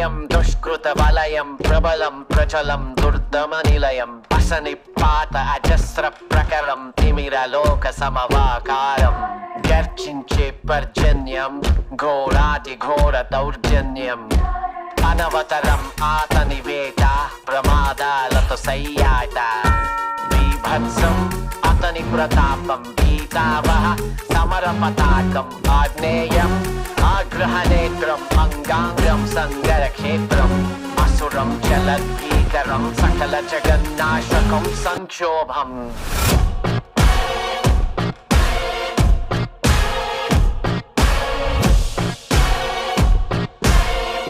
ప్రళయం దుష్కృత వలయం ప్రబలం ప్రచలం దుర్దమ నిలయం అసనిపాత అజస్ర ప్రకరం తిమిరలోక సమవాకారం గర్జించే పర్జన్యం ఘోరాతి ఘోర దౌర్జన్యం అనవతరం ఆతని వేట ప్రమాదాలతో సయ్యాట బీభత్సం అతని ప్రతాపం భీతావహ సమర పతాకం ఆగ్నేయం ఆగ్రహనేత్రం అంగాంగం సంగర క్షేత్రం అసురం చలద్భీకరం సకల జగన్నాశకం సంక్షోభం